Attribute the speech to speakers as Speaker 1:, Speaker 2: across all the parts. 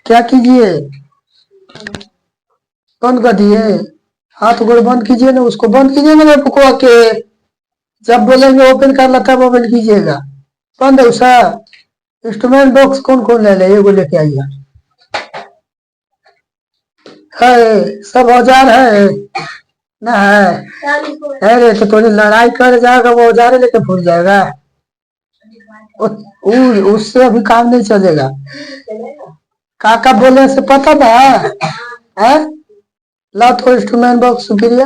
Speaker 1: क्या कीजिए? बंद कर दिए? हाथ गोड़ बंद कीजिए ना, उसको बंद कीजिए ना पुकवा के। जब बोलेंगे ओपन कर ला तब ओपन कीजिएगा। बंद है उषा। इंस्ट्रूमेंट बॉक्स कौन कौन ले ले, ये वो लेके आइए। है सब औजार है ना? है अरे तो थोड़ी लड़ाई कर जाएगा, वो औजार लेके भूल जाएगा। उससे अभी काम नहीं चलेगा। काका बोले से पता था है? ला तो इंस्ट्रूमेंट बॉक्स सुप्रिया,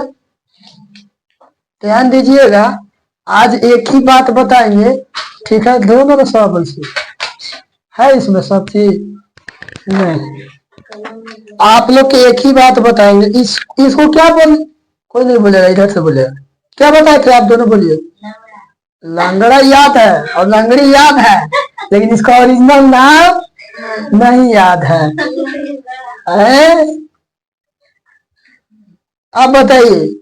Speaker 1: ध्यान दीजिएगा। आज एक ही बात बताएंगे, ठीक है? दोनों में सब है, इसमें सब चीज नहीं। आप लोग के एक ही बात बताएंगे। इसको क्या बोल, कोई नहीं बोलेगा, इधर से बोलेगा। क्या बताए थे आप दोनों? बोलिए। लंगड़ा याद है और लंगड़ी याद है, लेकिन इसका ओरिजिनल नाम नहीं याद है। आप बताइए।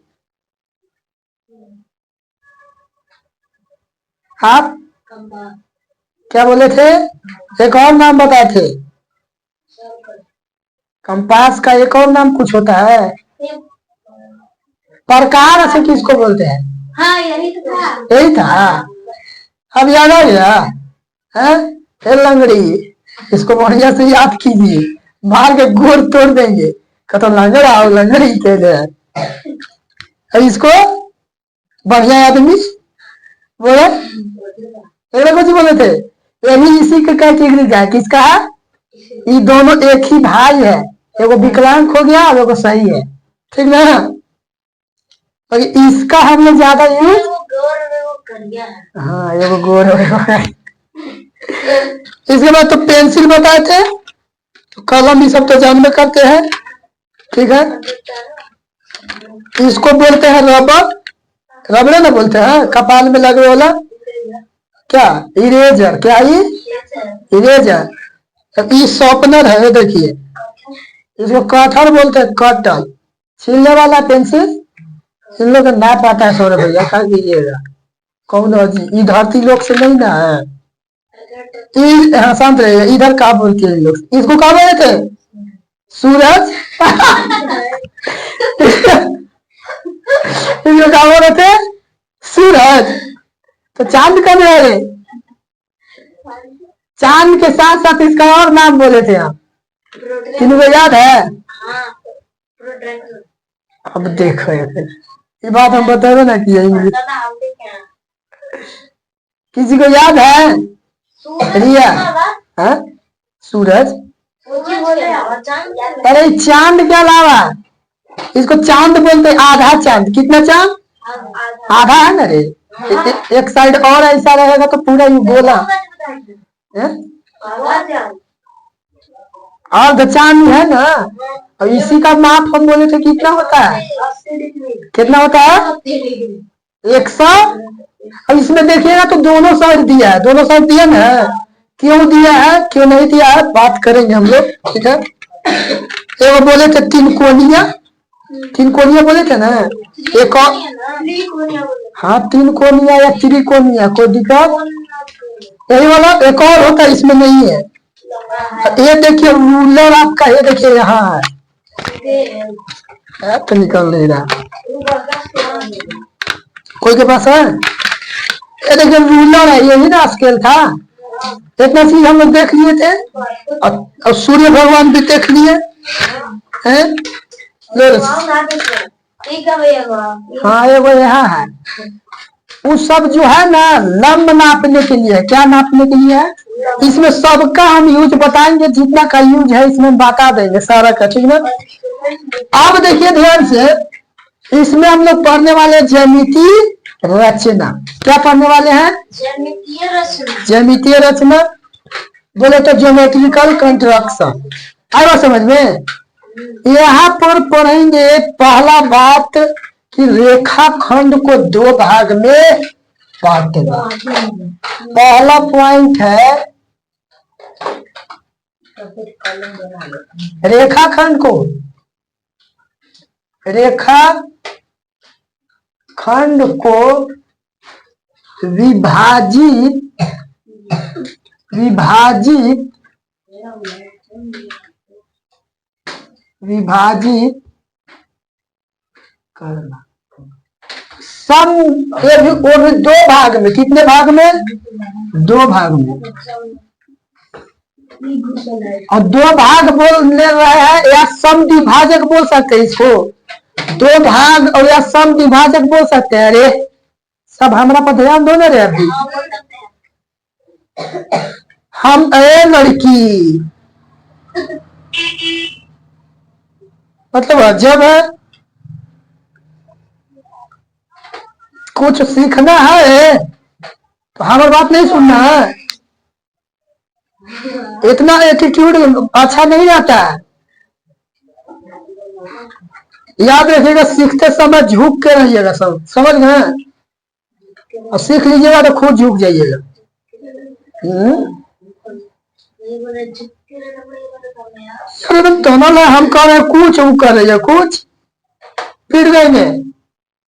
Speaker 1: आप क्या बोले थे? एक और नाम बताए थे। कंपास का एक और नाम कुछ होता है। प्रकार से किसको बोलते हैं? हाँ, यही था। अब याद आ गया है? लंगड़ी, इसको बढ़िया से याद कीजिए, मार के गोड़ तोड़ देंगे। तो लंगड़ा और लंगड़ी के लिए इसको बढ़िया आदमी बोले। कुछ बोले थे, यही इसी का कैटेगरी है। किसका है? ये दोनों एक ही भाई है, एगो विकलांग हो गया और एगो सही है, ठीक ना? और इसका हमने ज्यादा यूज, हाँ एगो गोर। इसके बाद तो पेंसिल बताए थे, तो कलम भी सब तो जानबे करते हैं, ठीक है? इसको बोलते हैं रबर, रबड़े ना बोलते हैं, कपाल में लगे वाला। क्या? इरेजर। क्या ये? इरेजर। अब ये शॉर्पनर है, देखिए इसको कटर बोलते हैं, कटर छीलने वाला पेंसिल। इन लोग का नाप आता है 100 रुपया, खा लीजिएगा। कौन जी, धरती लोग से नहीं ना है। हाँ शांत रहिए। इधर क्या बोलते हैं लोग? इसको क्या बोले थे? सूरज। इसको क्या बोले थे? सूरज। तो चांद कब है? चांद के साथ साथ इसका और नाम बोले थे आप, इनको याद है? अब देखो ये बात हम बता ना कि किसी को याद है? रिया है? सूरज। अरे चांद के अलावा इसको चांद बोलते, आधा चांद। कितना चांद? आधा है ना रे। एक साइड और ऐसा रहेगा तो पूरा ये गोला अर्ध चांद है ना। और इसी का माप हम बोले थे कितना होता है? कितना होता है? 100। अब इसमें देखिएगा तो दोनों साइड दिया है, दोनों साइड दिया ना। क्यों दिया है, क्यों नहीं दिया है, बात करेंगे हम लोग, ठीक है? एगो बोले थे तीन कोनिया, तीन कोनिया बोले थे ना। एक और, हाँ तीन कोनिया या त्रिकोनिया, कोई दिक्कत यही वाला। एक और होता है, इसमें नहीं है। ये देखिए रूलर आपका, ये देखिए यहाँ है तो निकल नहीं रहा। कोई के पास है? ये देखिए रूलर है, यही ना स्केल था। इतना चीज हम लोग देख लिए थे, और सूर्य भगवान भी देख लिए हैं। हाँ एगो यहाँ है। वो सब जो है ना लंब नापने के लिए, क्या नापने के लिए है? इसमें सबका हम यूज बताएंगे, जितना का यूज है इसमें बता देंगे सारा का, ठीक है? अब देखिए ध्यान से, इसमें हम लोग पढ़ने वाले ज्यामितीय रचना। क्या पढ़ने वाले हैं? ज्यामितीय रचना बोले तो ज्योमेट्रिकल कंस्ट्रक्शन। आएगा समझ में? यहाँ पर पढ़ेंगे पहला बात कि रेखा खंड को दो भाग में बांटना। पहला पॉइंट है रेखा खंड को, रेखा खंड को विभाजित विभाजित करना। सम ये भी वो भी दो भाग में, कितने भाग में? दो भाग में। और दो भाग बोलने रहे हैं या सम विभाजक बोल सकते हैं इसको? दो भाग और या सम विभाजक बोल सकते हैं। अरे सब हमारा पर ध्यान दो ना रे अभी। हम ए लड़की मतलब अजब है, कुछ सीखना है तो हमारी बात नहीं सुनना है। इतना एटीट्यूड अच्छा नहीं रहता है। याद रखिएगा, सीखते समय झुक के रहिएगा, सब समझ गए? और सीख लीजिएगा तो खुद झुक जाइएगा। तो ना हम कह रहे हैं कुछ, वो कर रहे हैं कुछ, फिर गए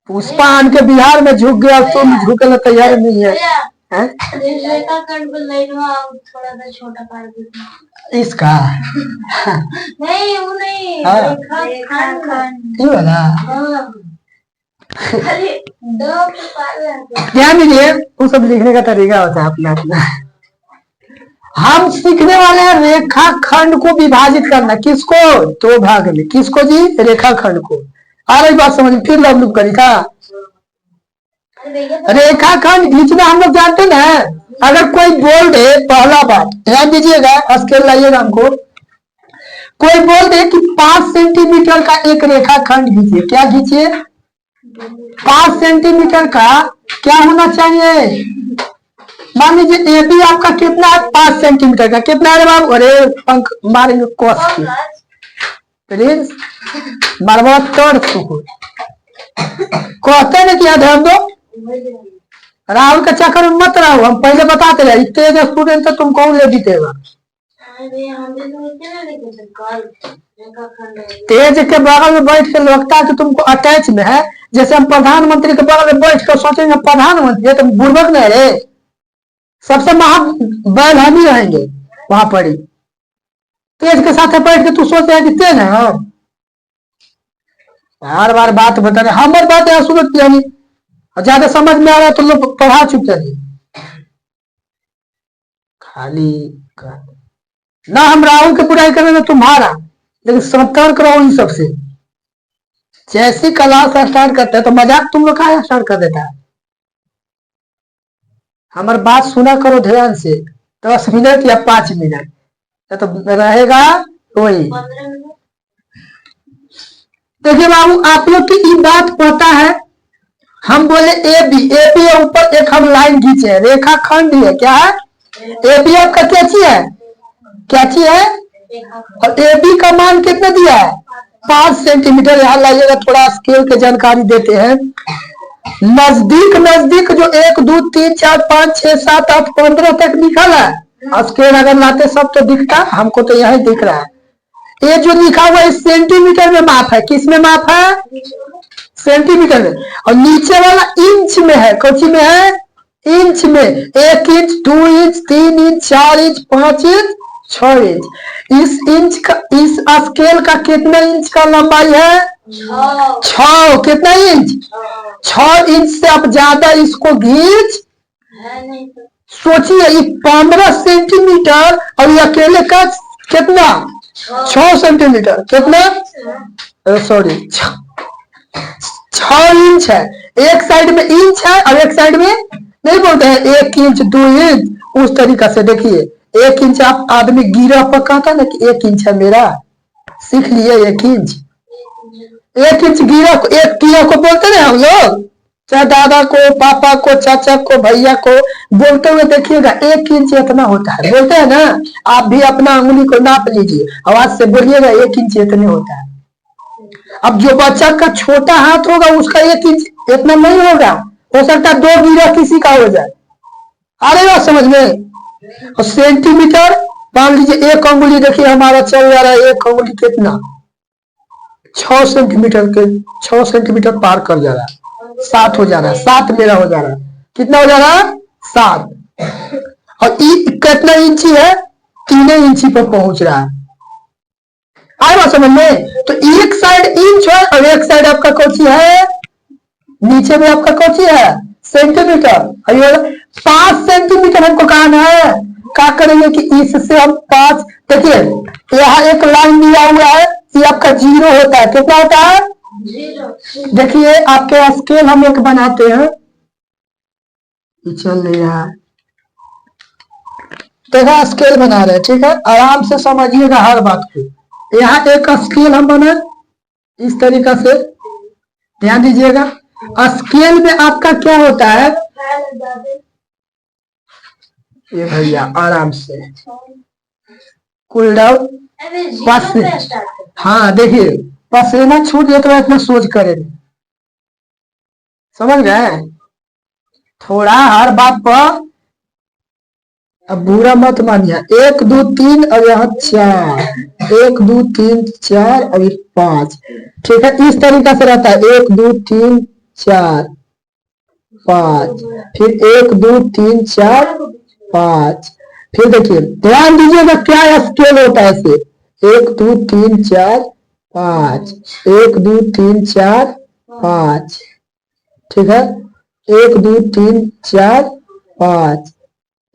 Speaker 1: पुष्पा आन के बिहार में झुक गया, तुम झुके ला तैयार नहीं है।
Speaker 2: थोड़ा सा छोटा कर
Speaker 1: इसका
Speaker 2: नहीं, वो नहीं,
Speaker 1: वाला ध्यान दीजिए, वो सब लिखने का तरीका होता है अपना अपना। हम सीखने वाले हैं रेखा खंड को विभाजित करना। किसको? दो भाग में। किसको जी? रेखा खंड को। आ रही बात समझ? फिर लव करी था। रेखा खंड खींचना हम लोग जानते ना। अगर कोई बोल दे, पहला बात ध्यान दीजिएगा, स्केल लाइएगा हमको। कोई बोल दे कि 5 सेंटीमीटर का एक रेखा खंड खींचिए, क्या खींचिए? 5 सेंटीमीटर का क्या होना चाहिए? मान लीजिए ए बी आपका कितना है? 5 सेंटीमीटर का। कितना है बाबू? अरे पंख मारेंगे कोस की, प्लीज मारवा तोड़ कहते ना क्या ध्यान दो। राहुल के चक्कर में मत रहो, हम पहले बताते रहे, तेज स्टूडेंट तो तुम कौन ले जीतेगा? तेज के बगल में बैठ के लगता है कि तुमको अटैच में है। जैसे हम प्रधानमंत्री के बगल में बैठ कर सोचेंगे प्रधानमंत्री, तो बुर्बक नहीं रे, सबसे महा बैल हम ही रहेंगे वहां पर ही। तेज के साथ बैठ के तू सोच रहे कि तेज है हम? बार बार बात बता रहे, हमारी बात है सुनत यानी ज्यादा समझ में आ रहा है तो लोग पढ़ा चुके हैं खाली ना। हम राहुल की बुराई करेंगे तुम्हारा, लेकिन सतर्क रहो इन सबसे। जैसी क्लास स्टार्ट करते हैं तो मजाक तुम लोग का स्टार्ट कर देता है। हमारी बात सुना करो ध्यान से, 10 मिनट या 5 मिनट तो रहेगा वही। देखिए बाबू, आप लोग की ये बात पता है। हम बोले ए बी के ऊपर एक हम लाइन खींचे है, रेखा खंड है। क्या है? ए बी आपका क्या चीज है? क्या चीज है? और ए बी का मान कितना दिया है? 5 सेंटीमीटर। यहाँ लाइएगा, थोड़ा स्केल की जानकारी देते हैं। नजदीक नजदीक जो 1 2 3 4 5 6 7 8 15 तक लिखा है। स्केल अगर लाते सब तो दिखता, हमको तो यही दिख रहा है। ये जो लिखा हुआ है सेंटीमीटर में माप है। किस में माप है? सेंटीमीटर में। और नीचे वाला इंच में है। कौन में है? इंच में। 1 inch 2 inch 3 inch 4 inch 5 inch 6 inch. इस इंच का, इस स्केल का कितना इंच का लंबाई है? 6। कितना इंच? 6 इंच से आप ज्यादा इसको घींच सोचिए। ये 15 सेंटीमीटर और ये अकेले का कितना? 6 सेंटीमीटर। कितना? सॉरी 6 इंच है। एक साइड में इंच है और एक साइड में नहीं बोलते हैं 1 इंच 2 इंच। उस तरीका से देखिए, 1 इंच आप आदमी गिरा पर कहता ना कि 1 इंच है मेरा, सीख लिए 1 इंच। 1 इंच गिरा को, एक गिरा को बोलते ना हम लोग, चाहे दादा को, पापा को, चाचा को, भैया को बोलते हुए देखिएगा 1 इंच इतना होता है। बोलते हैं ना, आप भी अपना उंगली को नाप लीजिए, आवाज से बोलिएगा 1 इंच इतने होता है। अब जो बच्चा का छोटा हाथ होगा उसका 1 इंच इतना नहीं होगा, हो सकता है 2 गिरा किसी का हो जाए। आ रही बात समझ में? और सेंटीमीटर मान लीजिए 1 अंगुली, देखिए हमारा चल जा रहा है 1 अंगुली कितना? 6 सेंटीमीटर के 6 सेंटीमीटर पार कर जा रहा है। 7 हो जा रहा है। 7 मेरा हो जा रहा है। कितना हो जा रहा है? 7। और कितना इंची है? 3 इंची पर पहुंच रहा है। आए बात समझ में? तो एक साइड इंच है और एक साइड आपका कौची है, नीचे में आपका कौची है सेंटीमीटर। 5 सेंटीमीटर हमको कहना है। क्या करेंगे कि इससे हम 5, देखिए यहाँ एक लाइन दिया हुआ है, ये आपका 0 होता है। कितना होता है?
Speaker 2: 0।
Speaker 1: देखिए आपके स्केल हम एक बनाते हैं, चल नहीं रहा है, देखा स्केल बना रहे हैं, ठीक है, आराम से समझिएगा हर बात को। यहाँ एक स्केल हम बना इस तरीका से, ध्यान दीजिएगा। स्केल में आपका क्या होता है, ये भैया आराम से कूल डाउन। हाँ देखिए पसीना छूट जाए तो इतना सोच करें, समझ गए? थोड़ा हर बात पर अब बुरा मत मानिए। 1 2 3 और यहाँ 4, 1 2 3 4 और 5, ठीक है, इस तरीका से रहता है। 1 2 3 4 5, फिर 1 2 3 4 5, फिर देखिए ध्यान दीजिएगा क्या स्केल होता है ऐसे। 1 2 3 4 5, 1 2 3 4 5, ठीक है, 1 2 3 4 5,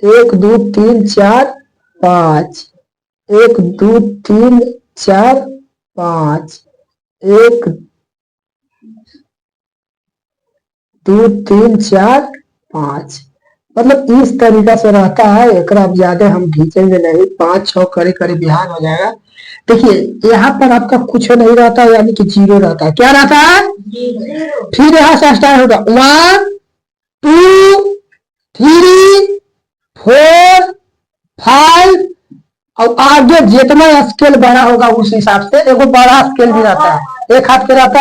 Speaker 1: 1 2 3 4 5, 1 2 3 4 5, 1 2 3 4 5, मतलब इस तरीका से रहता है। एक ज्यादा हम खींचेंगे नहीं, 5 6 करे करे बिहान हो जाएगा। देखिए यहाँ पर आपका कुछ नहीं रहता, यानी कि 0 रहता है। क्या रहता है?
Speaker 2: 0।
Speaker 1: फिर यहाँ से स्टार्ट होगा 1 2 3 4 5, और आगे जितना स्केल बड़ा होगा उस हिसाब से एगो बड़ा स्केल भी रहता है, एक हाथ पे रहता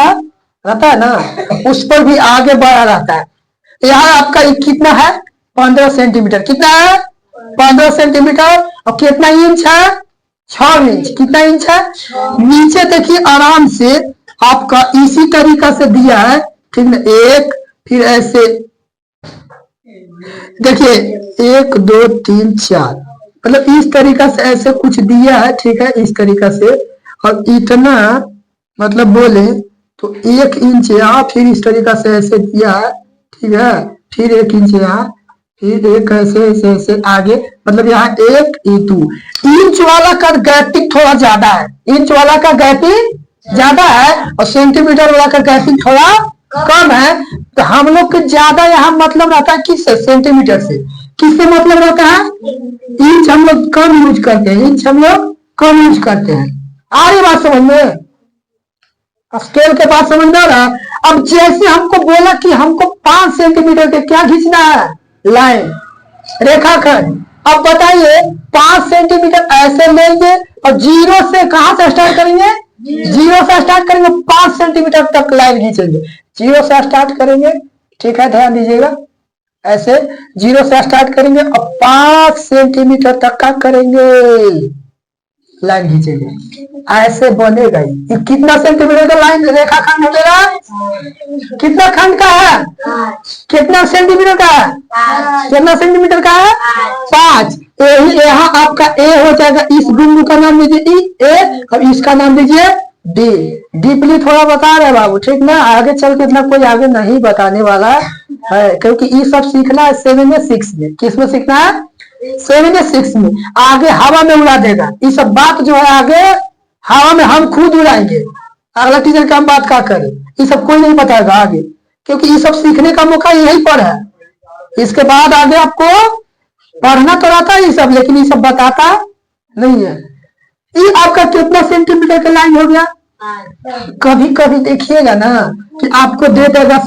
Speaker 1: है ना, उस पर भी आगे बड़ा रहता है। यहाँ आपका कितना है? 15 सेंटीमीटर। कितना है? 15 सेंटीमीटर। और कितना इंच है? 6 इंच। कितना इंच है? नीचे देखिए आराम से आपका इसी तरीका से दिया है, ठीक ना, एक, फिर ऐसे देखिए 1 2 3 4, मतलब इस तरीका से ऐसे कुछ दिया है, ठीक है, इस तरीका से। और इतना मतलब बोले तो 1 इंच यहाँ, फिर इस तरीका से ऐसे दिया है, ठीक है, फिर 1 इंच यहाँ, फिर एक ऐसे ऐसे ऐसे आगे, मतलब यहाँ 1 2 इंच वाला का गैपिंग थोड़ा ज्यादा है, इंच वाला का गैपिंग ज्यादा है और सेंटीमीटर वाला का गैपिंग थोड़ा कम है। तो हम लोग को ज्यादा यहाँ मतलब रहता है किससे? सेंटीमीटर से। किससे मतलब रहता है? इंच हम लोग कम यूज करते हैं, इंच हम लोग कम यूज करते हैं। आ रही बात समझ में? स्केल के बाद समझ में आ रहा? अब जैसे हमको बोला कि हमको 5 सेंटीमीटर के क्या खींचना है? लाइन, रेखाखंड। अब बताइए 5 सेंटीमीटर ऐसे लेंगे और 0 से कहां से स्टार्ट करेंगे? 0 से स्टार्ट करेंगे, 5 सेंटीमीटर तक लाइन खींचेंगे। 0 से स्टार्ट करेंगे, ठीक है, ध्यान दीजिएगा, ऐसे 0 से स्टार्ट करेंगे और 5 सेंटीमीटर तक का करेंगे, लाइन खींचेंगे, ऐसे बनेगा। ये कितना सेंटीमीटर का लाइन रेखाखंड हो जाएगा? कितना खंड का है? कितना सेंटीमीटर का है? कितना सेंटीमीटर का है? 5। यही यहाँ आपका ए हो जाएगा, इस बिंदु का नाम दीजिए ए और इसका नाम दीजिए डी। डीपली थोड़ा बता रहे बाबू, ठीक ना, आगे चल के इतना कोई आगे नहीं बताने वाला है, क्योंकि ये सब सीखना है 7 या 6 में। किस में सीखना है? 7 या 6 में। आगे हवा में उड़ा देगा ये सब बात जो है, आगे हवा में हम खुद उड़ाएंगे। अगला टीचर का हम बात क्या करें, ये सब कोई नहीं बताएगा आगे, क्योंकि ये सब सीखने का मौका यही पर है। इसके बाद आगे आपको पढ़ना तो रहता है ये सब, लेकिन ये सब बताता नहीं है। ये आपका कितना सेंटीमीटर का लाइन हो गया? कभी कभी देखिएगा ना कि आपको दे देगा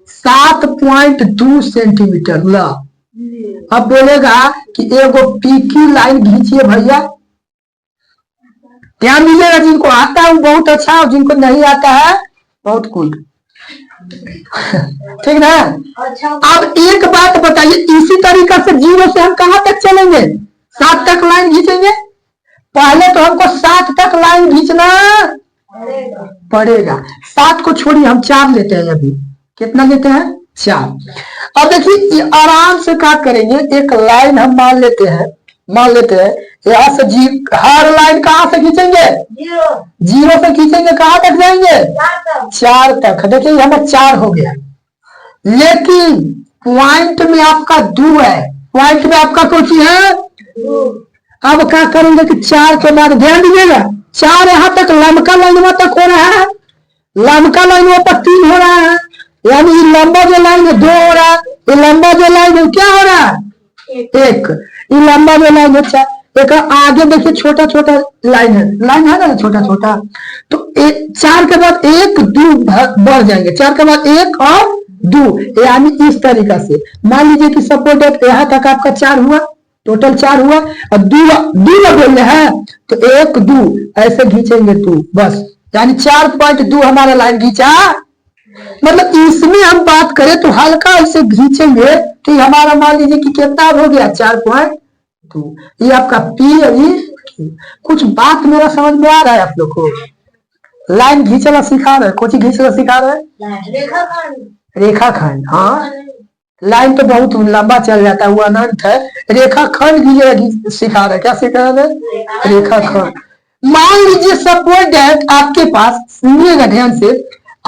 Speaker 1: 7.2 सेंटीमीटर। ला अब बोलेगा कि एगो पीकी लाइन खींचिए भैया। ध्यान दीजिएगा, जिनको आता है वो बहुत अच्छा, और जिनको नहीं आता है बहुत कुल, ठीक ना। अब एक बात बताइए, इसी तरीका से 0 से हम कहां तक चलेंगे? 7 तक लाइन खींचेंगे। पहले तो हमको 7 तक लाइन खींचना पड़ेगा। 7 को छोड़िए, हम 4 लेते हैं। अभी कितना लेते हैं? 4। अब देखिए आराम से क्या करेंगे, एक लाइन हम मान लेते हैं, मान लेते हैं यहाँ से हर लाइन कहाँ से खींचेंगे? जीरो से खींचेंगे, कहाँ तक जाएंगे? 4 तक। देखिए हमें 4 हो गया, लेकिन पॉइंट में आपका 2 है, पॉइंट में आपका कुछ है। अब क्या करेंगे कि 4 के बाद ध्यान दीजिएगा, 4 यहाँ तक लंबका लाइन तक हो रहा है, लंबका लाइन पर 3 हो रहा है, यानी ये लंबा जो लाइन है 2 हो रहा है, ये लंबा जो लाइन है क्या हो रहा है? 1। ये लंबा जो लाइन है 4। एक आगे देखिए छोटा छोटा लाइन है ना, छोटा छोटा, तो 4 के बाद 1 2 बढ़ जाएंगे, 4 के बाद 1 और 2, यानी इस तरीका से। मान लीजिए कि सपोज यहाँ तक आपका 4 हुआ, टोटल 4 हुआ, और 2 बोलने हैं तो 1 2 ऐसे खींचेंगे 2 बस, यानी 4.2 हमारा लाइन खींचा। मतलब इसमें हम बात करें तो हल्का ऐसे खींचेंगे कि हमारा मान लीजिए कि कितना हो गया 4.2। ये आपका पी अभी कुछ बात मेरा समझ में आ रहा है आप लोग को? लाइन खींचना सिखा रहे, कुछ खींचना सिखा रहे, रेखाखंड। हाँ, लाइन तो बहुत लंबा चल जाता है, वो अनंत है। रेखाखंड सिखा रहे, क्या सिखा रहे? रेखाखंड। मान लीजिए सपोज दैट आपके पास, सुनिएगा ध्यान से,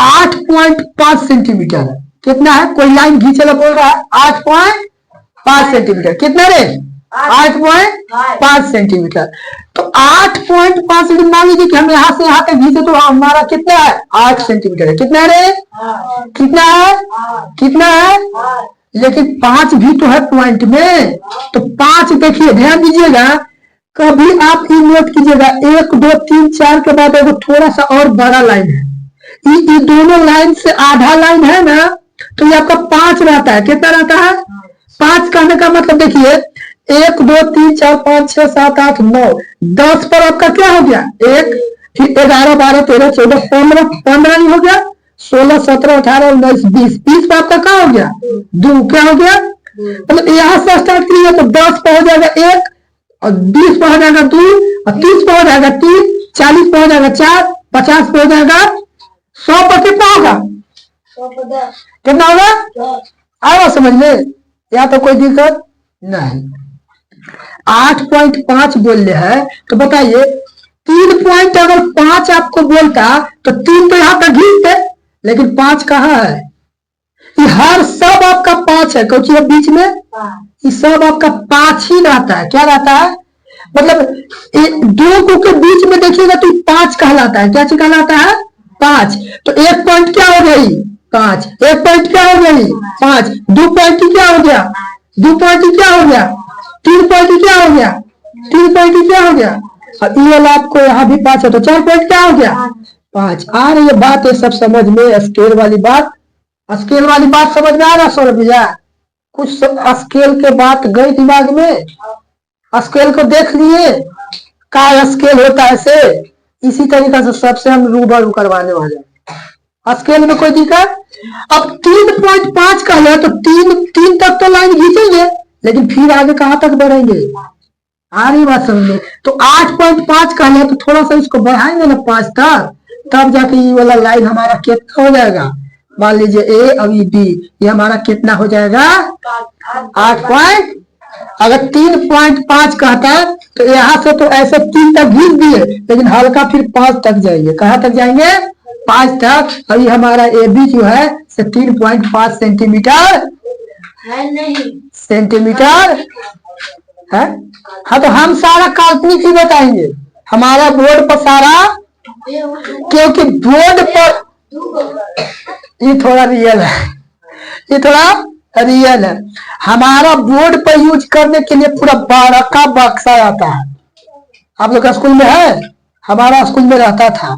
Speaker 1: 8.5 सेंटीमीटर है। कितना है? कोई लाइन खींचना बोल रहा है 8.5 सेंटीमीटर। कितना रे? 8.5 सेंटीमीटर। तो 8.5 सेंटीमीटर मान लीजिए कि हम यहाँ से यहाँ तक खींचे तो हमारा कितना है? 8 सेंटीमीटर है। कितना रे? कितना है? कितना है? लेकिन 5 भी तो है पॉइंट में, तो 5 देखिए ध्यान दीजिएगा, कभी आप ये नोट कीजिएगा 1 2 3 4 के बाद एगो थोड़ा सा और बड़ा लाइन है, ये दोनों लाइन से आधा लाइन है ना, तो ये आपका 5 रहता है। कितना रहता है? 5 कहने का मतलब देखिए 1 2 3 4 5 6 7 8 9 10 पर आपका क्या हो गया? 1 फिर 11 12 13 14 15 नहीं हो गया, 16 17 18 19 20 20 पर आपका क्या हो गया? 2। क्या हो गया? मतलब यहाँ से स्टार्ट करिए तो 10 पर हो जाएगा 1, और 20 पर हो जाएगा 2, और 30 पर हो जाएगा 3, 40 पर हो जाएगा 4, 50 पर हो जाएगा 100 पर कितना होगा? कितना होगा? आया समझ में? या तो कोई दिक्कत नहीं। 8.5 बोल रहे हैं तो बताइए 3 पॉइंट अगर 5 आपको बोलता तो 3 तो यहाँ तक घींचते, लेकिन 5 कहाँ है? ये हर सब आपका 5 है, क्योंकि बीच में ये सब आपका 5 ही रहता है। क्या रहता है? मतलब 2 को के बीच में देखिएगा तो 5 कहलाता है। क्या कहलाता है? 5। तो 1 पॉइंट क्या हो गई? 5। 1 पॉइंट क्या हो गई? 5। 2 पॉइंट क्या हो गया? 2 पॉइंट क्या हो गया? 3 पॉइंट क्या हो गया? 3 पॉइंट क्या हो गया? और ये वाला आपको यहाँ भी 5 है तो 4 पॉइंट क्या हो गया? 5। आ रही है बात? ये सब समझ में? स्केल वाली बात, स्केल वाली बात समझ में आ रहा सौरभ भैया? कुछ स्केल के बात गई दिमाग में? स्केल को देख लिए का स्केल होता है से, इसी तरीके से सबसे हम रूबरू करवाने वाले हैं। स्केल में कोई दिक्कत? अब 3.5 का है तो 3 तक तो लाइन खींचेंगे, लेकिन फिर आगे कहां तक बढ़ेंगे? आ रही बात समझ में? तो 8.5 का है तो थोड़ा सा इसको बढ़ाएंगे ना 5 तक, तब जाके ये वाला लाइन हमारा कितना हो जाएगा? मान लीजिए ए अभी बी, ये हमारा कितना हो जाएगा? 8 अगर 3.5 कहता है तो यहाँ से तो ऐसे 3 तक घींच दिए, लेकिन हल्का फिर 5 तक जाएंगे। कहाँ तक जाएंगे? 5 तक। अभी हमारा ए बी जो है से 3.5 सेंटीमीटर
Speaker 2: है नहीं,
Speaker 1: सेंटीमीटर है। हाँ तो हम सारा काल्पनिक ही बताएंगे, हमारा बोर्ड पर सारा, क्योंकि बोर्ड पर ये थोड़ा रियल है, ये थोड़ा रियल है। हमारा बोर्ड पर यूज करने के लिए पूरा बड़ा का बक्सा आता है। आप लोग का स्कूल में है? हमारा स्कूल में रहता था,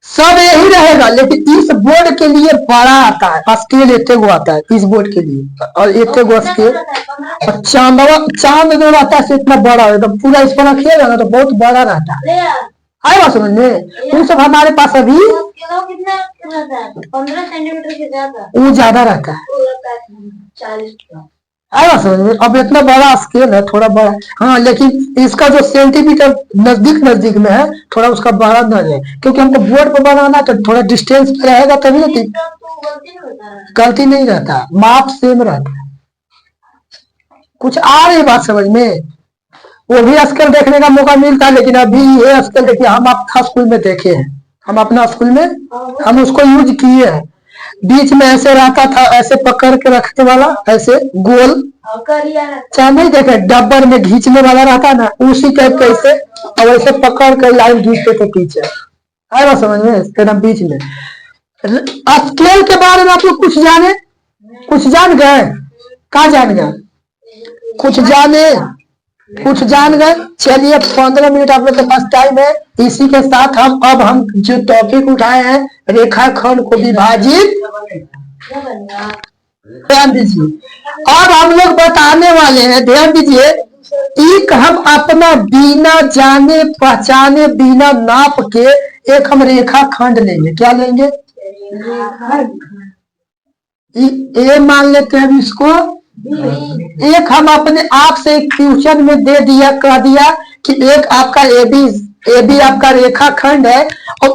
Speaker 1: सब यही रहेगा, लेकिन इस बोर्ड के लिए बड़ा आता है स्केल, एते गो आता है इस बोर्ड के लिए, और एते गो स्केल, और चांद जो रहता है इतना बड़ा है, तो पूरा इस पर रखिएगा ना तो बहुत बड़ा रहता है। आए बात समझ में? उन सब हमारे पास अभी
Speaker 2: कितना रहता है? 15 सेंटीमीटर से ज्यादा,
Speaker 1: वो ज्यादा रहता है।
Speaker 2: 40।
Speaker 1: आए बात समझ में? अब इतना बड़ा स्केल है, थोड़ा बड़ा, हाँ, लेकिन इसका जो सेंटीमीटर नजदीक में है, थोड़ा उसका बड़ा न जाए, क्योंकि हमको बोर्ड पर बनाना तो थोड़ा डिस्टेंस पे रहेगा तभी ना, गलती नहीं रहता, माप सेम रहता है। कुछ आ रही बात समझ में? वो भी स्केल देखने का मौका मिलता है, लेकिन अभी ये स्केल देखिए हम आपका स्कूल में देखे हैं, हम अपना स्कूल में हम उसको यूज किए हैं। बीच में ऐसे रहता था, ऐसे पकड़ के रखने वाला, ऐसे गोल, चाहे नहीं देखे डब्बर में खींचने वाला रहता ना, उसी टाइप का ऐसे, और ऐसे पकड़ कर लाइन खींचते थे पीछे। आएगा समझ में? एकदम बीच में। स्केल के बारे में आप लोग कुछ जाने, कुछ जान गए? कहा जान गए? कुछ जाने, कुछ जान गए? चलिए 15 मिनट आप लोग के पास टाइम है। इसी के साथ हम जो टॉपिक उठाए हैं, रेखाखंड को विभाजित, ध्यान दीजिए। और हम लोग बताने वाले हैं, ध्यान दीजिए, एक हम अपना बिना जाने पहचाने बिना नाप के एक हम रेखाखंड लेंगे। क्या लेंगे? ये मान लेते हैं इसको। एक हम अपने आप से क्वेश्चन में दे दिया, कह दिया कि एक आपका एबी आपका रेखाखंड है, और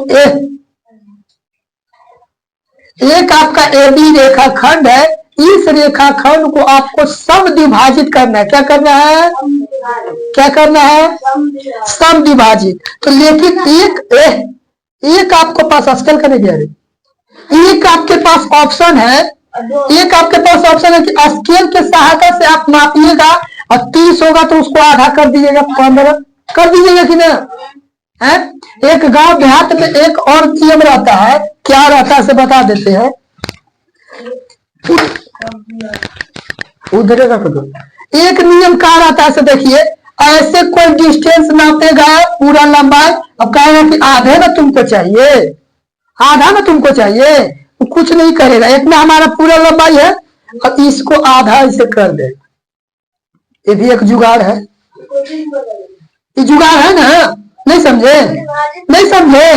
Speaker 1: एक आपका एबी रेखाखंड है। इस रेखाखंड को आपको समद्विभाजित करना है। क्या करना है? क्या करना है? समद्विभाजित। तो लेकिन एक आपको पास स्केल करने दिया, एक आपके पास ऑप्शन है, एक आपके पास ऑप्शन है कि स्केल के सहायता से आप नापिएगा, और 30 होगा तो उसको आधा कर दीजिएगा, 15 कर दीजिएगा कि ना है। एक गांव देहात में एक और नियम रहता है, क्या रहता है से बता देते हैं। उधर का तो एक नियम क्या रहता है से देखिए, ऐसे कोई डिस्टेंस नापेगा पूरा लंबाई, अब कहेगा कि आधे ना तुमको चाहिए, आधा ना तुमको चाहिए, तो कुछ नहीं करेगा। इतना हमारा पूरा लंबाई है और इसको आधा इसे कर दे। ये भी एक जुगाड़ है, ये जुगाड़ है ना? नहीं समझे? नहीं समझे?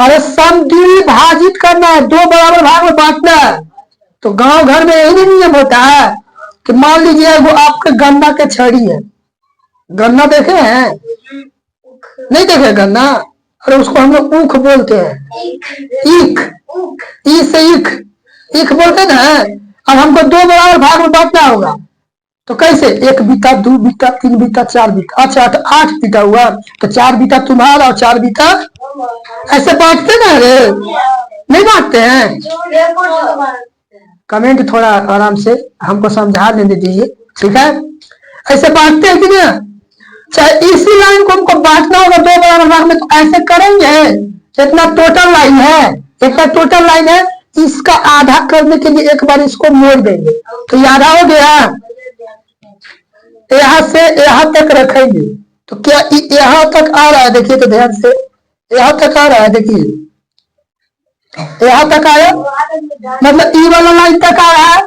Speaker 1: अरे समद्विभाजित करना है, दो बराबर भाग में बांटना है। तो गांव घर में यही नियम होता है कि मान लीजिए वो आपके गन्ना के छड़ी है, गन्ना देखे हैं? नहीं देखे गन्ना? अरे उसको हम लोग ऊख बोलते हैं, ईख, ई से ईख, ईख बोलते ना। अब हमको दो बराबर भाग में बांटना होगा, तो कैसे? 1 बीता, 2 बीता, 3 बीता, 4 बीता। अच्छा तो 8 बीता हुआ, तो 4 बीता तुम्हारा और 4 बीता, ऐसे बांटते ना? अरे नहीं बांटते हैं? कमेंट थोड़ा आराम से हमको समझा देने दीजिए, ठीक है? ऐसे बांटते हैं कि ना? चाहे इसी लाइन को हमको बांटना होगा दो बराबर भाग में, तो ऐसे करेंगे। इतना टोटल लाइन है, इतना टोटल लाइन है, इसका आधा करने के लिए एक बार इसको मोड़ देंगे, तो ये आधा हो गया। यहाँ से यहाँ तक रखेंगे, तो क्या यहाँ तक आ रहा है? देखिए तो ध्यान से, यहाँ तक आ रहा है, देखिए यहाँ तक आया, मतलब ई वाला लाइन तक आ रहा है।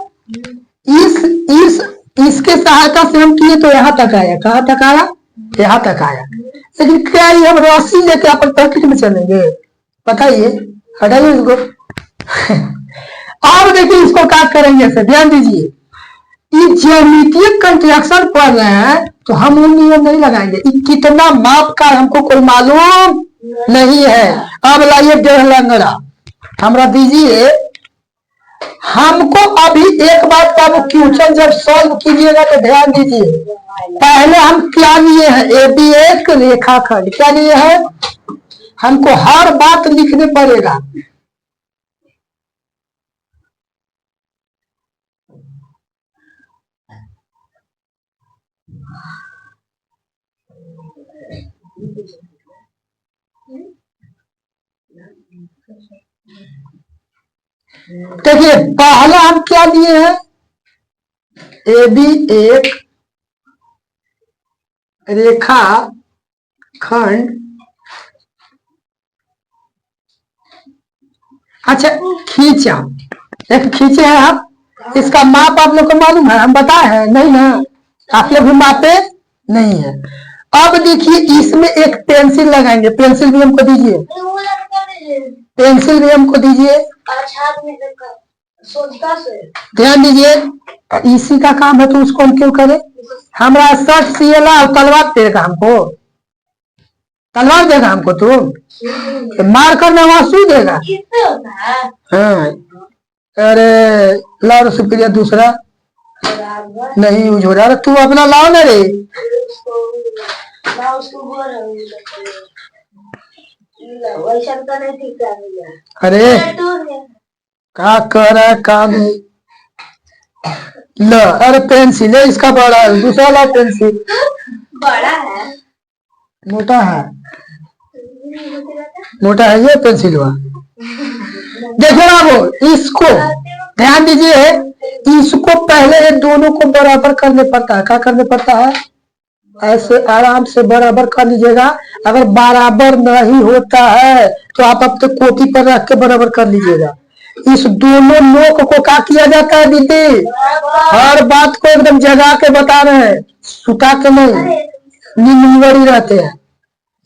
Speaker 1: इसके सहायता से हम किए तो यहाँ तक आया। कहाँ तक आया? यहाँ तक आया। लेकिन क्या ये हम राशि लेके अपन पैकेट में चलेंगे? बताइए, हटाइए इसको। अब देखिए इसको क्या करेंगे, ऐसे ध्यान दीजिए। ये ज्यामितीय कंस्ट्रक्शन पढ़ रहे हैं तो हम उन नियम नहीं लगाएंगे। कितना माप का हमको कोई मालूम नहीं है। अब लाइए 1.5 लंगड़ा हमरा दीजिए। हमको अभी एक बात का क्वेश्चन जब सॉल्व कीजिएगा तो ध्यान दीजिए, पहले हम क्या लिए हैं? एबी एक रेखाखंड। क्या लिए हैं? हमको हर बात लिखने पड़ेगा। देखिए पहला हम क्या लिए हैं? एबी एक रेखा खंड। अच्छा खींचा, एक खींचे हैं आप, इसका माप आप लोग को मालूम है? हम बताए हैं नहीं ना? आप लोग भी मापे नहीं है। अब देखिए इसमें एक पेंसिल लगाएंगे। पेंसिल भी हमको दीजिए, पेंसिल भी हमको दीजिए। ध्यान दीजिए, इसी का काम है तो उसको हम क्यों करें? हमारा शर्ट सिएला और तलवार देगा हमको, तलवार देगा हमको, तो मार करना वहां सू देगा। हाँ अरे लाओ सुप्रिया, दूसरा नहीं यूज हो रहा। तू अपना लाओ ना रे, अरे क्या कर रहा है काम ल। अरे पेंसिल है इसका बड़ा है, दूसरा ला पेंसिल
Speaker 2: बड़ा है,
Speaker 1: मोटा है, मोटा है ये पेंसिल हुआ। देखो बाबू इसको ध्यान दीजिए, इसको पहले ये दोनों को बराबर करने पड़ता है। क्या करने पड़ता है? ऐसे आराम से बराबर कर लीजिएगा। अगर बराबर नहीं होता है तो आप अपने कॉपी पर रख के बराबर कर लीजिएगा। इस दोनों नोक को क्या किया जाता है दीदी? हर बात को एकदम जगा के बता रहे हैं, सुता के नहीं, निगड़ी रहते हैं।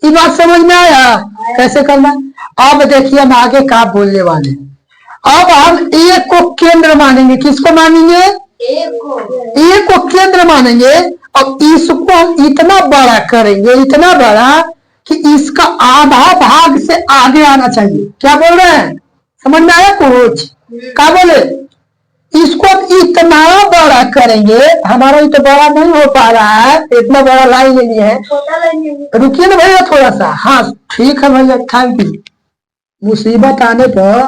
Speaker 1: ये बात समझ में आया कैसे करना? अब देखिए हम आगे क्या बोलने वाले हैं। अब हम एक को केंद्र मानेंगे। किसको मानेंगे? एक को केंद्र मानेंगे। और इसको हम इतना बड़ा करेंगे, इतना बड़ा कि इसका आधा भाग से आगे आना चाहिए। क्या बोल रहे हैं? समझ में आया कुछ? क्या बोले? इसको इतना बड़ा करेंगे, हमारा ये तो बड़ा नहीं हो पा रहा है, इतना बड़ा लाइन लेनी है। रुकिए ना भैया थोड़ा सा। हाँ ठीक है भैया, थैंक यू। मुसीबत आने पर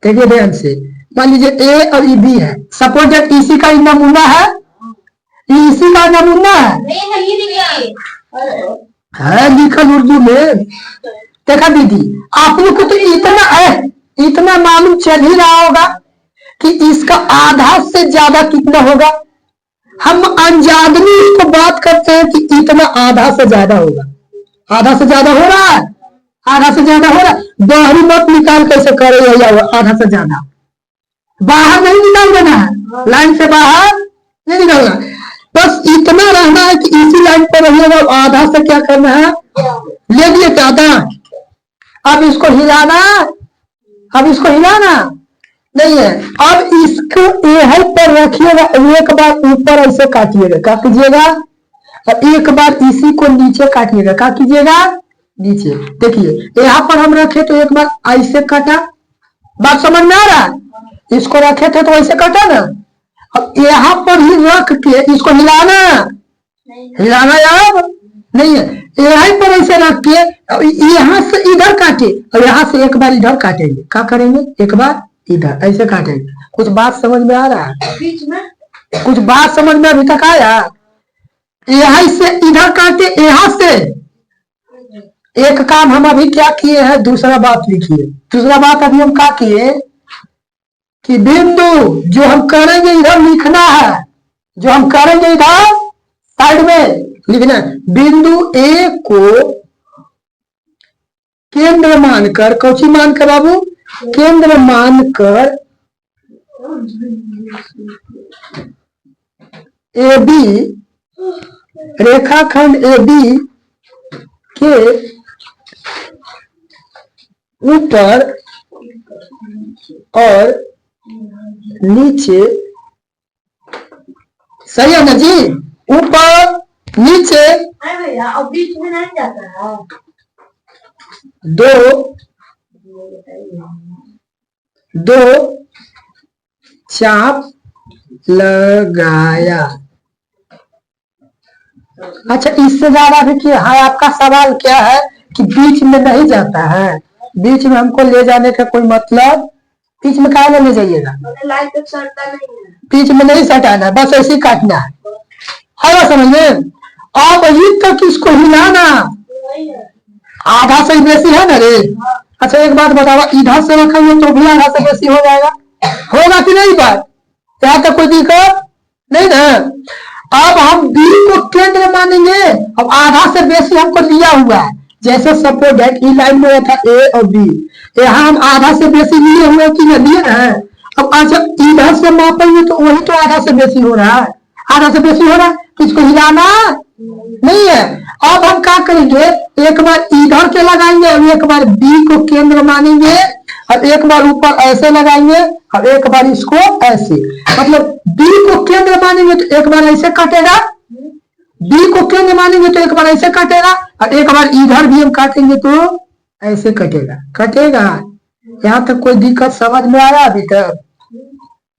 Speaker 1: देखिए ध्यान से, मान लीजिए ए और बी है। सपोज दैट इसी का नमूना है, इसी का नमूना है लिखल उर्दू में। देखा दीदी, आप लोग को तो इतना मालूम चल ही रहा होगा कि इसका आधा से ज्यादा कितना होगा। हम अनजादनी इसको बात करते हैं कि इतना आधा से ज्यादा होगा। आधा से ज्यादा हो रहा है, आधा से ज्यादा हो रहा है। बाहरी मत निकाल कैसे करे आधा से ज्यादा, बाहर नहीं निकाल देना है, लाइन से बाहर नहीं निकालना, बस इतना रहना है कि इसी लाइन पर रहिएगा। आधा से क्या करना है? ले लिए आधा। अब इसको हिलाना, अब इसको हिलाना नहीं है। अब इसको यहीं पर रखिएगा, एक बार ऊपर ऐसे काटिएगा, क्या कीजिएगा? और एक बार इसी को नीचे काटिएगा, क्या कीजिएगा? नीचे। देखिए यहाँ पर हम रखे तो एक बार ऐसे काटा, बात समझ में आ रहा है? इसको रखे थे तो ऐसे काटा ना। अब यहाँ पर ही रख के इसको हिलाना, हिलाना यार नहीं है, यहीं पर ऐसे रख के यहाँ से इधर काटे और यहाँ से एक बार इधर काटेंगे। क्या करेंगे? एक बार इधर ऐसे काटेंगे। कुछ बात समझ में आ रहा है? बीच में कुछ बात समझ में अभी तक आया? यहाँ से इधर काटे, यहाँ से एक काम हम अभी क्या किए हैं, दूसरा बात लिखिए। दूसरा बात अभी हम क्या किए कि बिंदु जो हम करेंगे इधर लिखना है, जो हम करेंगे इधर साइड में लिखना है। बिंदु ए को केंद्र मानकर, कौची मानकर बाबू? केंद्र मानकर ए बी, रेखाखंड ए बी के ऊपर और नीचे, सही है ना जी? ऊपर नीचे
Speaker 2: भैया अब बीच में नहीं जाता है।
Speaker 1: दो चाप लगाया। अच्छा इससे ज्यादा भी क्या है? आपका सवाल क्या है कि बीच में नहीं जाता है? बीच में हमको ले जाने का कोई मतलब, बीच में कहा ले जाइएगा?
Speaker 2: लाइन तक सटता नहीं है,
Speaker 1: बीच में नहीं सटाना, बस ऐसे ही काटना है। हाँ समझ में? अब ये तक इसको हिलाना, आधा से बेसी है ना रे? अच्छा एक बात बताओ, इधर से रखेंगे तो भी आधा से बेसी हो जाएगा, होगा कि नहीं? बात यहाँ तक कोई दिक्कत नहीं ना? अब हम बी को केंद्र मानेंगे। अब आधा से बेसी हमको दिया हुआ है, जैसे सपोज दैट ई लाइन में था ए और बी, यहाँ हम आधा से बेसी लिए हुए कि न दिए है। अब अच्छा इधर से मापेंगे तो वही तो आधा से बेसी हो रहा है, आधा से बेसी हो रहा है, तो इसको हिलाना नहीं है। अब हम क्या करेंगे, एक बार इधर के लगाएंगे और एक बार बी को केंद्र मानेंगे और एक बार ऊपर ऐसे लगाएंगे और एक बार इसको ऐसे, मतलब बी को केंद्र मानेंगे तो एक बार ऐसे काटेगा, बी को केंद्र मानेंगे तो एक बार ऐसे काटेगा और एक बार इधर भी हम काटेंगे तो ऐसे कटेगा। कटेगा यहाँ तक कोई दिक्कत समझ में आया? अभी तक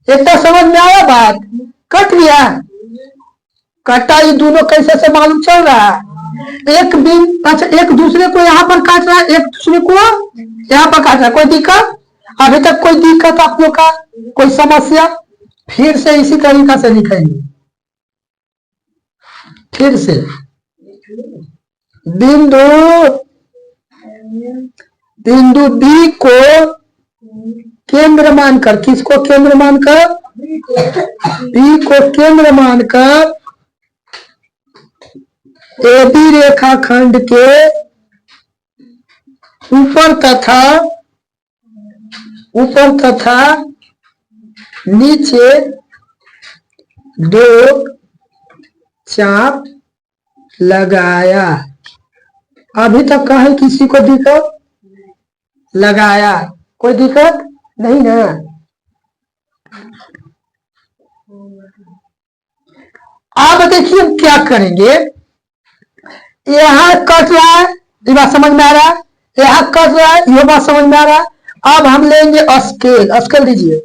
Speaker 1: एक तो समझ में आया बात? कट गया? कटा ये दोनों कैसे से मालूम चल रहा है? एक बिन अच्छा एक दूसरे को यहाँ पर काट रहा है, एक दूसरे को यहाँ पर काट रहा है। कोई दिक्कत? अभी तक कोई दिक्कत आप लोग का, कोई समस्या? फिर से इसी तरीका से लिखेंगे। फिर से बिंदु बिंदु बी को केंद्र मानकर, किसको केंद्र मानकर? बी को केंद्र मानकर AB रेखाखंड के ऊपर तथा नीचे दो चाप लगाया। अभी तक कहीं किसी को दिक्कत? लगाया, कोई दिक्कत नहीं ना? अब देखिए हम क्या करेंगे। यहाँ कट रहा है, ये बात समझ में आ रहा है? यहाँ कट रहा है, ये बात समझ में आ रहा है? अब हम लेंगे स्केल। स्केल दीजिए,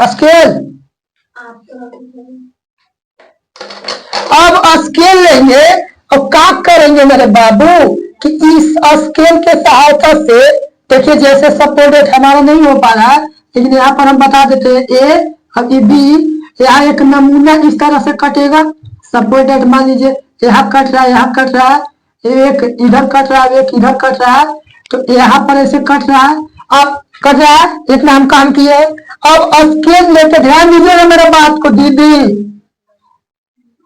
Speaker 1: स्केल। अब स्केल लेंगे और क्या करेंगे मेरे बाबू कि इस स्केल के सहायता से देखिए, जैसे सपोर्टेड हमारा नहीं हो पा रहा है, लेकिन यहाँ पर हम बता देते हैं ए और ये बी। यहाँ एक नमूना इस तरह से कटेगा। सपोर्टेड मान लीजिए यहाँ कट रहा है, यहाँ कट रहा है, एक इधर कट रहा है, एक इधर कट रहा है, तो यहाँ पर ऐसे कट रहा है। अब कट रहा है, इतना हम काम किए। अब स्केल लेकर ध्यान दीजिएगा मेरे बात को दीदी,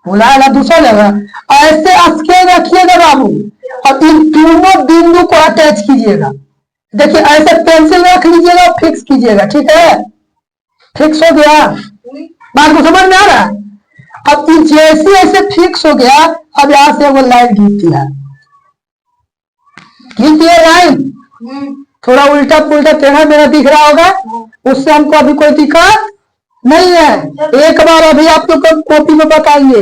Speaker 1: बुलाया दूसरा जगह। ऐसे स्केल रखिएगा बाबू और इन दोनों बिंदु को अटैच कीजिएगा। देखिए ऐसे पेंसिल रख लीजिएगा और फिक्स कीजिएगा, ठीक है? फिक्स हो गया, बात को समझ में आ रहा है? अब जैसे ऐसे फिक्स हो गया, अब यहाँ से वो लाइन खींचती है, लाइन थोड़ा उल्टा पुल्टा टेढ़ा मेरा दिख रहा होगा, उससे हमको अभी कोई दिक्कत नहीं है। एक बार अभी आप लोग को कॉपी में बताइए।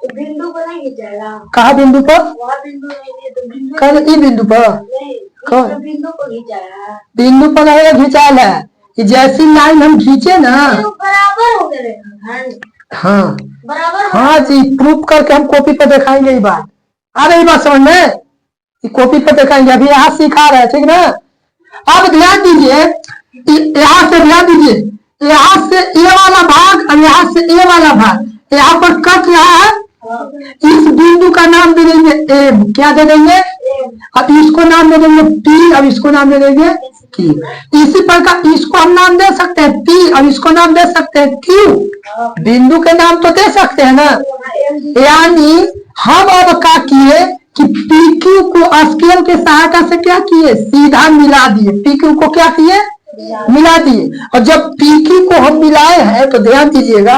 Speaker 2: बिंदु पर नहीं खींचाएगा।
Speaker 1: कहा बिंदु पर? कल ई बिंदु पर
Speaker 2: बिंदु को खींचाएगा।
Speaker 1: बिंदु पर नहीं खींचाल है, जैसी लाइन हम खींचे ना
Speaker 2: बराबर हो गए।
Speaker 1: हाँ
Speaker 2: बराबर,
Speaker 1: हाँ जी, प्रूफ करके हम कॉपी पर दिखाएंगे। ये बात आ रही बात समझ में? कॉपी पर दिखाएंगे, अभी यहाँ सिखा रहे हैं, ठीक ना? अब ध्यान दीजिए, यहाँ से ध्यान दीजिए, यहाँ से ए वाला भाग और यहाँ से ए वाला भाग यहाँ पर कट रहा है। इस बिंदु का नाम दे देंगे ए, क्या दे देंगे? अब इसको नाम दे देंगे पी, अब इसको नाम दे देंगे क्यू। इसी प्रकार इसको हम नाम दे सकते हैं पी और इसको नाम दे सकते हैं क्यू। बिंदु के नाम तो दे सकते हैं ना? यानी हम अब क्या किए कि पी क्यू को स्केल के सहायता से क्या किए? सीधा मिला दिए। पी क्यू को क्या किए? मिला दिए। और जब पी क्यू को हम मिलाए हैं तो ध्यान दीजिएगा,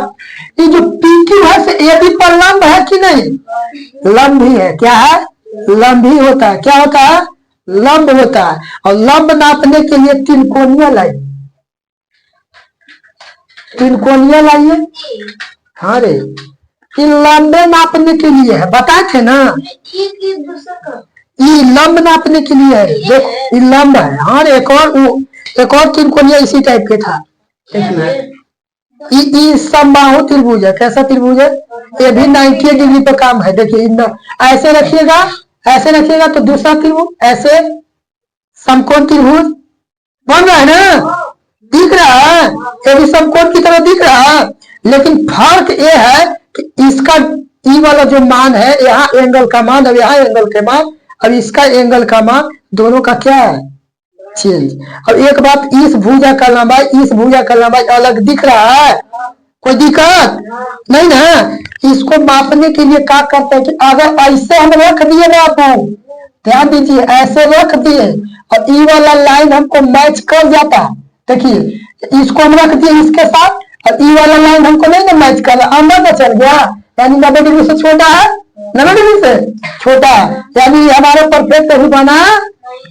Speaker 1: ये जो पी क्यू है से ए बी पर लंब है कि नहीं? लंब ही है। क्या है? लंब ही होता है। क्या होता है? लंब होता है। और लंब नापने के लिए त्रिकोणीय लाइए, त्रिकोणीय लाइए। हाँ रे, ये लंबे नापने के लिए है, बताए थे ना? ये लंब नापने के लिए है। देखो ये लंब है। हाँ रे, एक और त्रिकोणीय इसी टाइप के था। ये समबाहु त्रिभुज है। कैसा त्रिभुज है? ये भी 90 डिग्री पे काम है। देखिए ऐसे रखिएगा, ऐसे रखिएगा तो दूसरा त्रिभुज, ऐसे समकोण त्रिभुज बन रहा है ना? दिख रहा है? ये भी समकोण की तरह दिख रहा है, लेकिन फर्क ये है कि इसका ई वाला जो मान है, यहाँ एंगल का मान, अब यहाँ एंगल के मान, अब इसका एंगल का मान, दोनों का क्या है? चेंज। अब एक बात, इस भुजा का लंबाई, इस भुजा का लंबाई अलग दिख रहा है, कोई दिक्कत नहीं ना? इसको मापने के लिए क्या करते हैं कि अगर ऐसे हम रख दिए ना, आपको ध्यान दीजिए, ऐसे रख दिए और ई वाला लाइन हमको मैच कर जाता। देखिए इसको हम रख दिए इसके साथ और ई वाला लाइन हमको नहीं ना मैच कर रहा, अंदर में चल गया, यानी 90 डिग्री से छोटा है, 90 डिग्री से छोटा है, यानी हमारे परफेक्ट अभी बना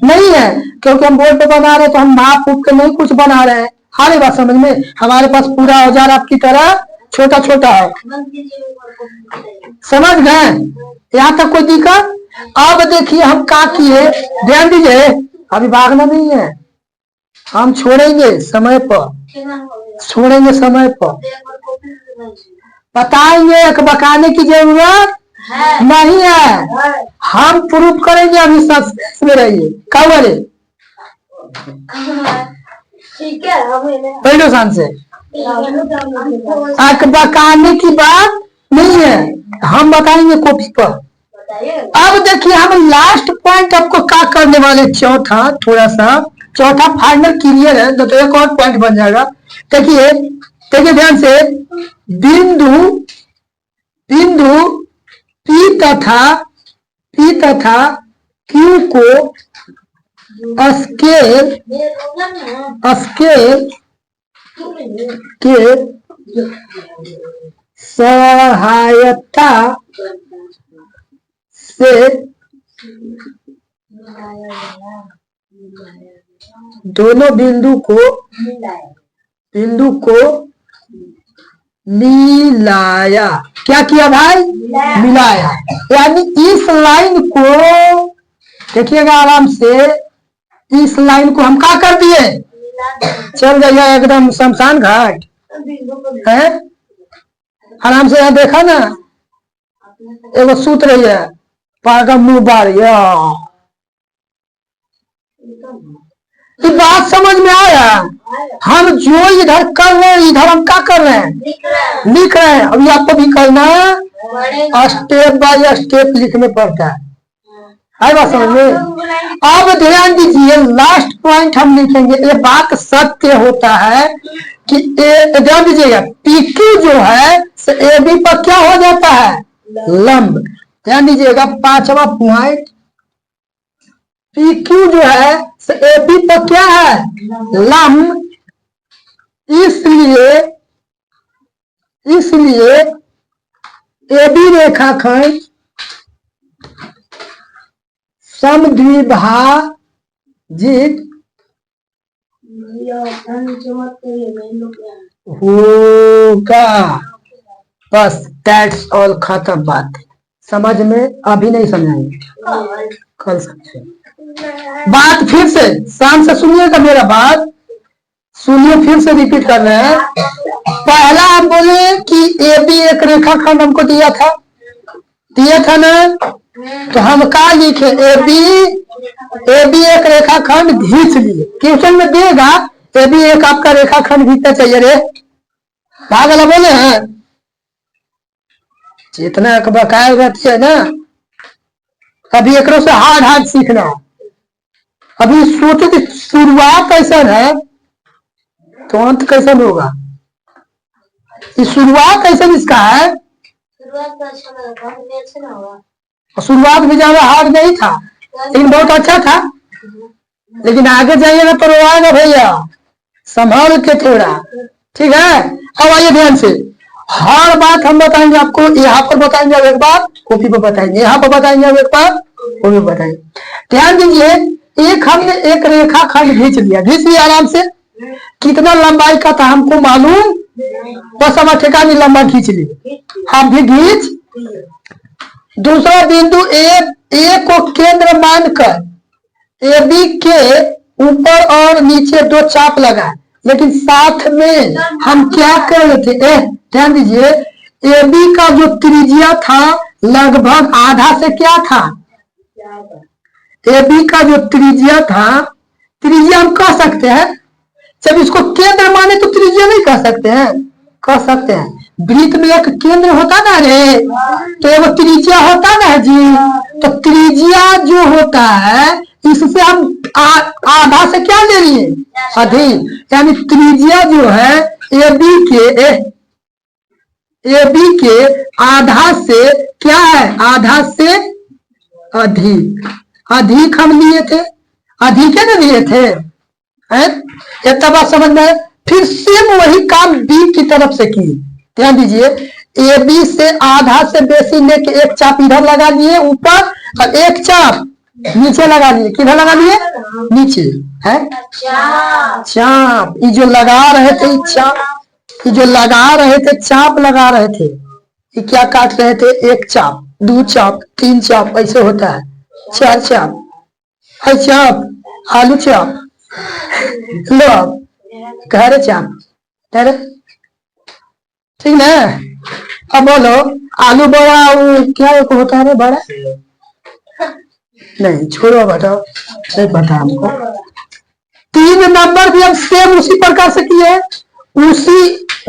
Speaker 1: नहीं है, क्योंकि हम बोर्ड पे बना रहे तो हम माप उप के नहीं कुछ बना रहे हैं। हर बात समझ में? हमारे पास पूरा औजार आपकी तरह छोटा छोटा है, समझ गए? यहाँ तक कोई दिक्कत? अब देखिए हम क्या किए, ध्यान दीजिए, अभी भागना नहीं है, हम छोड़ेंगे समय पर, छोड़ेंगे समय पर। बताएंगे, एक बकाने की जरूरत नहीं है। हम प्रूफ करेंगे, अभी सस्पेंस में रहिए। कब बोले
Speaker 2: ठीक है
Speaker 1: पहले शान से एक बकाने की बात नहीं है, हम बताएंगे कॉपी पर। अब देखिए हम लास्ट पॉइंट आपको क्या करने वाले, चौथा थोड़ा सा, चौथा फाइनल क्लियर है तो एक और पॉइंट बन जाएगा। देखिए देखिए ध्यान से, बिंदु बिंदु P तथा Q को स्केल के सहायता से दोनों बिंदु को मिलाया। क्या किया भाई? मिलाया। यानी इस लाइन को देखिएगा आराम से, इस लाइन को हम क्या कर दिए, चल गया एकदम शमशान घाट है। आराम से यहाँ देखा ना, एगो सूत रही है, पागा मुंह बार। ये बात समझ में आया? हम जो इधर कर रहे हैं, इधर हम क्या कर रहे हैं, लिख रहे हैं। अभी आपको भी करना है, स्टेप बाय स्टेप लिखने पड़ता है बात समझ में? अब ध्यान दीजिए, लास्ट पॉइंट हम लिखेंगे। ये बात सत्य होता है कि ध्यान दीजिएगा, PQ जो है AB पर क्या हो जाता है, लंब। ध्यान दीजिएगा, पांचवा पॉइंट, PQ जो है AB पर क्या है, लंब। इसलिए AB रेखाखंड समद्विभाजित होगा। बस दैट्स ऑल, खत्म बात। समझ में? अभी नहीं समझाएंगे, कल समझेंगे। बात फिर से शाम से सुनिएगा, मेरा बात सुनिए, फिर से रिपीट कर रहे हैं। पहला हम बोले कि AB एक रेखाखंड हमको दिया था ना, तो हम क्या लिखे, AB एक रेखाखंड खींच लिए। क्वेश्चन में देगा AB एक आपका रेखाखंड खींचना चाहिए रे, पागल बोले हैं। जितना बकाया रहती है ना, अभी एक से हार्ड सीखना। अभी सोचे कि शुरुआत कैसा है तो अंत कैसा होगा। इस शुरुआत कैसे इसका है, शुरुआत भी ज्यादा हार्ड नहीं था, लेकिन बहुत अच्छा था। लेकिन आगे जाइएगा तो रोआएगा भैया, संभाल के थोड़ा, ठीक है। अब आइए ध्यान से, हर बात हम बताएंगे आपको। यहाँ पर बताएंगे अब एक बार, कॉपी पर बताएंगे, यहाँ पर बताएंगे अब एक बार, कॉपी पर बताएंगे। ध्यान दीजिए, एक हमने एक रेखाखंड खींच लिया आराम से। कितना लंबाई का था हमको मालूम, बस हम ठेकानी लंबा खींच लिए, हम भी खींच। दूसरा बिंदु ए को केंद्र मानकर AB के ऊपर और नीचे दो चाप लगाए, लेकिन साथ में हम क्या कर रहे थे, ध्यान दीजिए, AB का जो त्रिज्या था लगभग आधा से क्या था, AB का जो त्रिज्या था, त्रिज्या हम कह सकते हैं, जब इसको केंद्र माने तो त्रिज्या नहीं कह सकते हैं, कह सकते हैं। वृत्त में एक केंद्र होता ना रे, तो एक त्रिज्या होता ना जी। तो त्रिज्या जो होता है, इससे हम आधा से क्या ले लिए, अधिक। यानी त्रिज्या जो है AB के आधा से क्या है, आधा से अधिक हम लिए थे, अधिक है ना लिए थे, इतना बात समझ में। फिर सेम वही काम B की तरफ से की। ध्यान दीजिए, AB से आधा से बेसी लेके एक चाप इधर लगा लिए ऊपर, और एक चाप नीचे लगा लिए। किधर लगा लिए, नीचे है चाप। ये जो लगा रहे थे चाप, ये जो लगा रहे थे चाप लगा रहे थे, ये क्या काट रहे थे, एक चाप, दो चाप, तीन चाप, ऐसे होता है, चार चाप, है चाप, आलू चाप, लो घर चाप, ठीक ना। अब बोलो आलू बड़ा और क्या एक होता है बड़ा? नहीं छोड़ो बताओ, नहीं पता हमको। 3 नंबर भी हम सेम उसी प्रकार से किए, उसी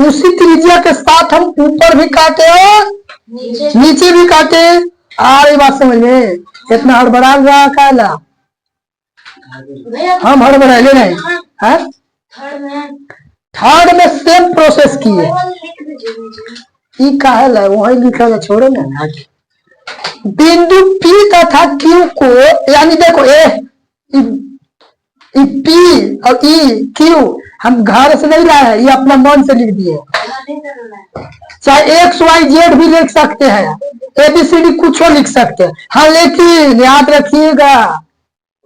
Speaker 1: उसी त्रिज्या के साथ हम ऊपर भी काटे और नीचे भी काटे। आ रही बात समझ में? इतना हड़बड़ा रहा काला, हम हड़बड़ाले नहीं है। थर्ड में सेम प्रोसेस किए, वही लिखा है, छोड़ो ना। बिंदु P तथा Q को, यानी देखो P और Q हम घर से नहीं लाए हैं, ये अपना मन से लिख दिए। चाहे XYZ भी लिख सकते हैं, ABCD कुछ लिख सकते हैं। हाँ लेकिन याद रखिएगा,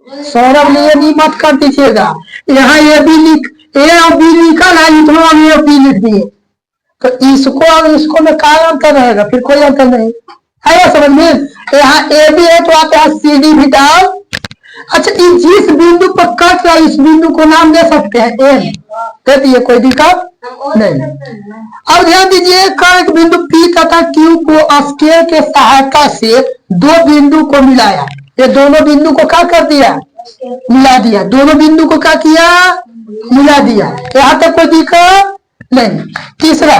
Speaker 1: सौरभ लिए नहीं मत कर दीजिएगा। यहाँ A और B लिखा ना, इतना A और B लिख दिए, तो इसको और इसको में क्या अंतर रहेगा? फिर कोई अंतर नहीं आएगा समझ में। यहाँ ए भी है तो आप यहाँ सी डी भी डाल। अच्छा, जिस बिंदु पर कट रहा है इस बिंदु को नाम दे सकते हैं एम, दे दिए, कोई दिक्कत नहीं। अब ध्यान दीजिए, कर्क बिंदु P तथा Q को स्केल के सहायता से 2 बिंदु को मिलाया। ये दोनों बिंदु को क्या कर दिया? मिला दिया। दोनों बिंदु को क्या किया? मिला दिया। यहाँ तक कोई दिक्कत नहीं। तीसरा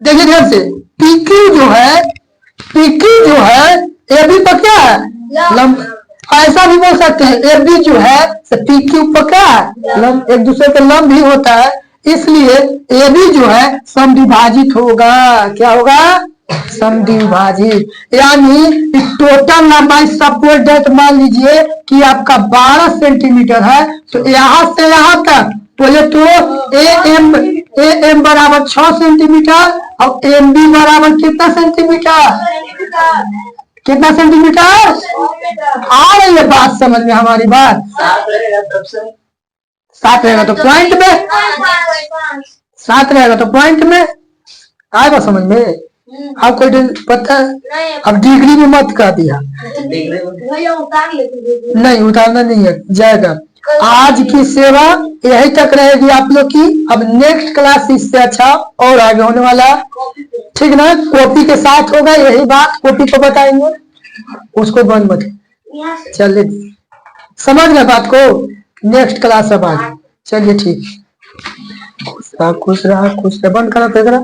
Speaker 1: देखिए ध्यान से, PQ जो है ए बी पर क्या है? लंब। ऐसा भी बोल सकते हैं ए बी जो है PQ पर क्या है? लंब, एक दूसरे के लंब भी होता है, इसलिए ए बी जो है समद्विभाजित होगा। क्या होगा? समद्विभाजित। यानी टोटल लंबाई सपोज दैट मान लीजिए कि आपका 12 सेंटीमीटर है, तो यहाँ से यहाँ तक बोले तो ए एम बराबर 6 सेंटीमीटर और एम बी बराबर कितना सेंटीमीटर? कितना सेंटीमीटर? आ रही है बात समझ में हमारी बात? 7 रहेगा तो पॉइंट में, 7 रहेगा तो पॉइंट में आएगा समझ में। आपको पता है? अब डिग्री में मत कर दिया, नहीं उतारना नहीं है, जाएगा। आज की सेवा यही तक रहेगी आप लोग की। अब नेक्स्ट क्लास इससे अच्छा और आगे होने वाला, ठीक ना? कॉपी के साथ होगा यही बात, कॉपी को बताएंगे, उसको बंद मत। चलिए समझ गए बात को, नेक्स्ट क्लास अब आगे। चलिए ठीक, खुश रहा बंद करा।